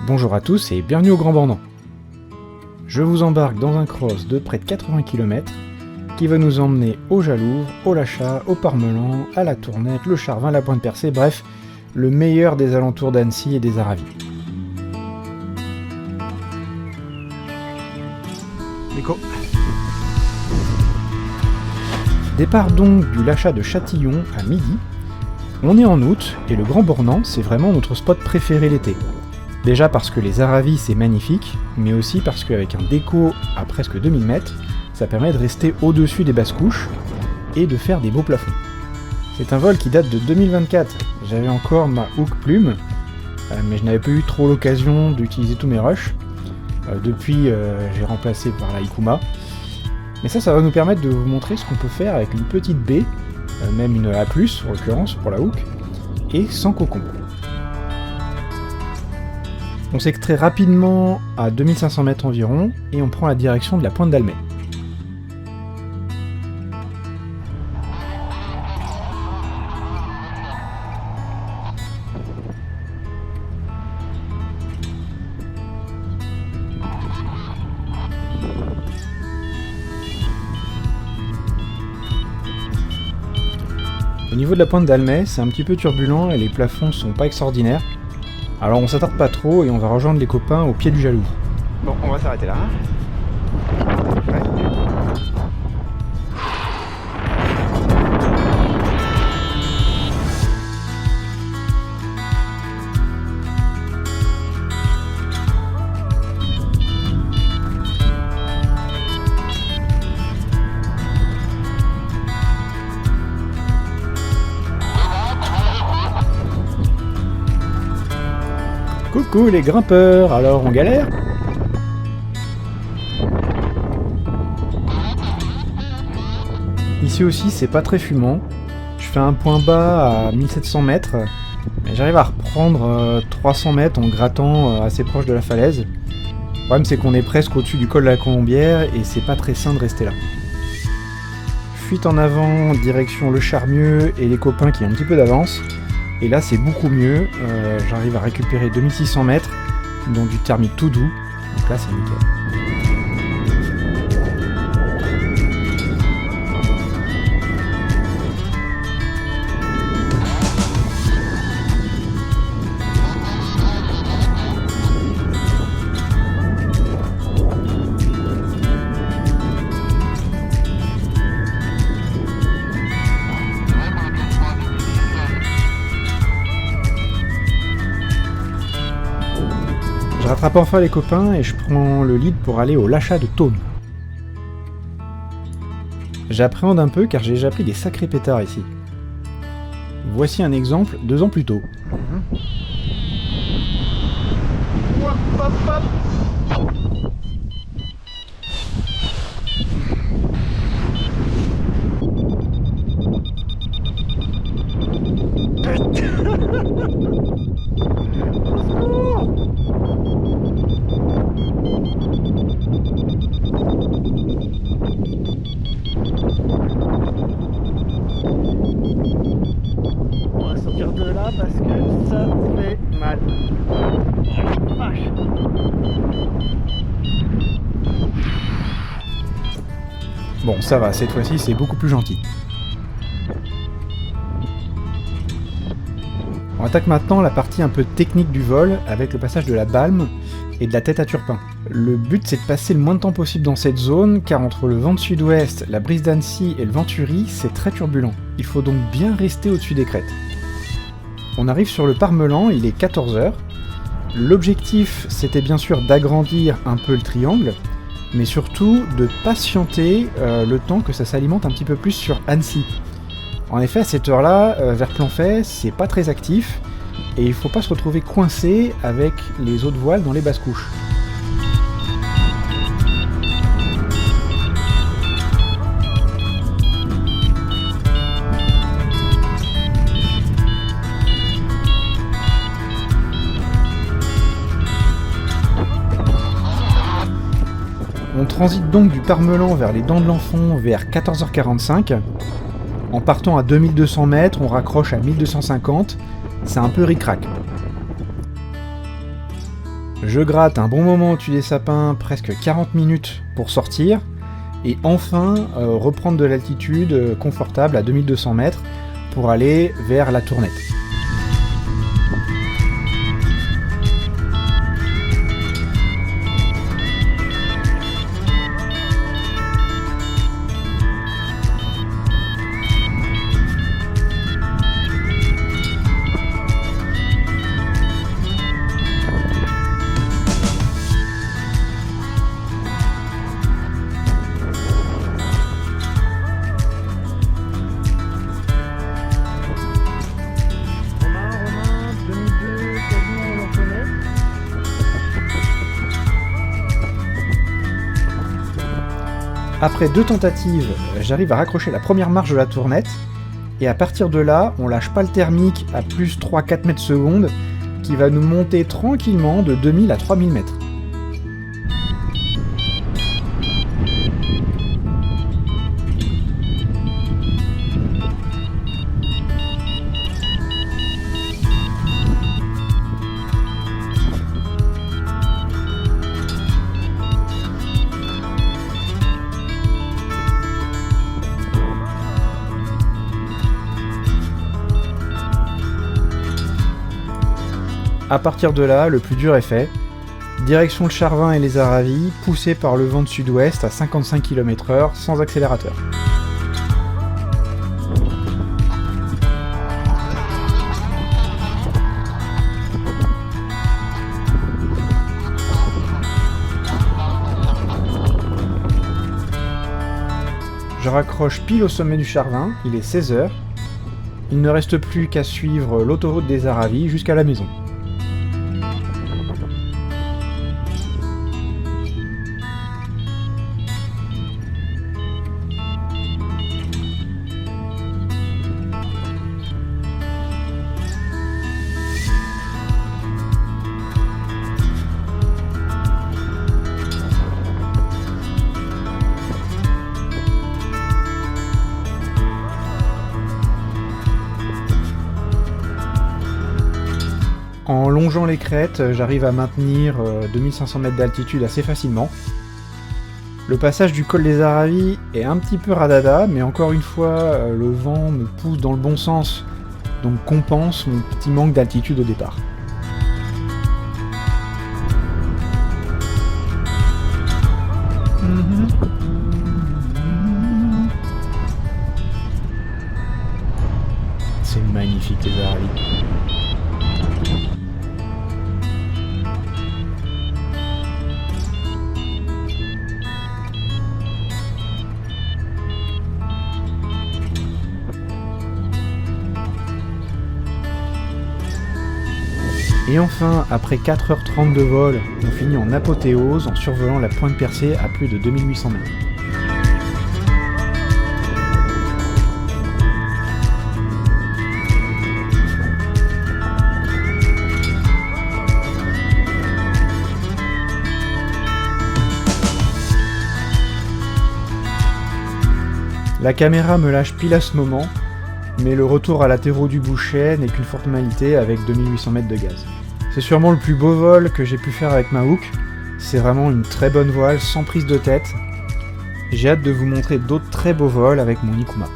Bonjour à tous et bienvenue au Grand Bornand. Je vous embarque dans un cross de près de 80 km qui va nous emmener au Jalouvre, au Lachat, au Parmelan, à la Tournette, le Charvin, la Pointe Percée, bref, le meilleur des alentours d'Annecy et des Aravis. Nico. Départ donc du Lachat de Châtillon à midi. On est en août et le Grand Bornand, c'est vraiment notre spot préféré l'été. Déjà parce que les Aravis c'est magnifique, mais aussi parce qu'avec un déco à presque 2000 mètres, ça permet de rester au-dessus des basses couches et de faire des beaux plafonds. C'est un vol qui date de 2024, j'avais encore ma Hawk Plume, mais je n'avais pas eu trop l'occasion d'utiliser tous mes rushs. Depuis, j'ai remplacé par la Ikuma. Mais ça va nous permettre de vous montrer ce qu'on peut faire avec une petite baie, même une A+, en l'occurrence, pour la Hawk, et sans cocon. On s'extrait rapidement à 2500 mètres environ, et on prend la direction de la Pointe d'Almet. Au niveau de la Pointe d'Almet, c'est un petit peu turbulent et les plafonds sont pas extraordinaires. Alors on s'attarde pas trop et on va rejoindre les copains au pied du Jalouvre. Bon, on va s'arrêter là. Ouais. Coucou les grimpeurs, alors on galère ? Ici aussi c'est pas très fumant, je fais un point bas à 1700 mètres, mais j'arrive à reprendre 300 mètres en grattant assez proche de la falaise. Le problème c'est qu'on est presque au-dessus du col de la Colombière et c'est pas très sain de rester là. Fuite en avant, direction le Charmieux et les copains qui ont un petit peu d'avance. Et là c'est beaucoup mieux, j'arrive à récupérer 2600 mètres, dans du thermique tout doux, donc là c'est nickel. Je rattrape enfin les copains et je prends le lead pour aller au Lachat de Thônes. J'appréhende un peu car j'ai déjà pris des sacrés pétards ici. Voici un exemple 2 ans plus tôt. On va sortir de là parce que ça fait mal. Vache. Bon ça va, cette fois-ci c'est beaucoup plus gentil. On attaque maintenant la partie un peu technique du vol avec le passage de la Balme et de la tête à Turpin. Le but c'est de passer le moins de temps possible dans cette zone car entre le vent de sud-ouest, la brise d'Annecy et le Venturi c'est très turbulent. Il faut donc bien rester au-dessus des crêtes. On arrive sur le Parmelan, il est 14h. L'objectif c'était bien sûr d'agrandir un peu le triangle, mais surtout de patienter le temps que ça s'alimente un petit peu plus sur Annecy. En effet, à cette heure-là, vers Planfait, c'est pas très actif, et il faut pas se retrouver coincé avec les eaux de voile dans les basses couches. On transite donc du Parmelan vers les Dents de l'Enfant vers 14h45. En partant à 2200 mètres, on raccroche à 1250. C'est un peu ric-rac. Je gratte un bon moment au-dessus des sapins, presque 40 minutes pour sortir, et enfin reprendre de l'altitude confortable à 2200 mètres pour aller vers la Tournette. Après 2 tentatives, j'arrive à raccrocher la première marche de la Tournette, et à partir de là, on lâche pas le thermique à plus 3-4 mètres secondes, qui va nous monter tranquillement de 2000 à 3000 mètres. À partir de là, le plus dur est fait. Direction le Charvin et les Aravis, poussé par le vent de sud-ouest à 55 km/h sans accélérateur. Je raccroche pile au sommet du Charvin, il est 16h. Il ne reste plus qu'à suivre l'autoroute des Aravis jusqu'à la maison. En longeant les crêtes, j'arrive à maintenir 2500 mètres d'altitude assez facilement. Le passage du col des Aravis est un petit peu radada, mais encore une fois, le vent me pousse dans le bon sens, donc compense mon petit manque d'altitude au départ. C'est magnifique les Aravis. Et enfin, après 4h30 de vol, on finit en apothéose en survolant la pointe percée à plus de 2800 mètres. La caméra me lâche pile à ce moment, mais le retour à latéraux du Bouchet n'est qu'une formalité avec 2800 mètres de gaz. C'est sûrement le plus beau vol que j'ai pu faire avec ma hook, c'est vraiment une très bonne voile sans prise de tête. J'ai hâte de vous montrer d'autres très beaux vols avec mon Ikuma.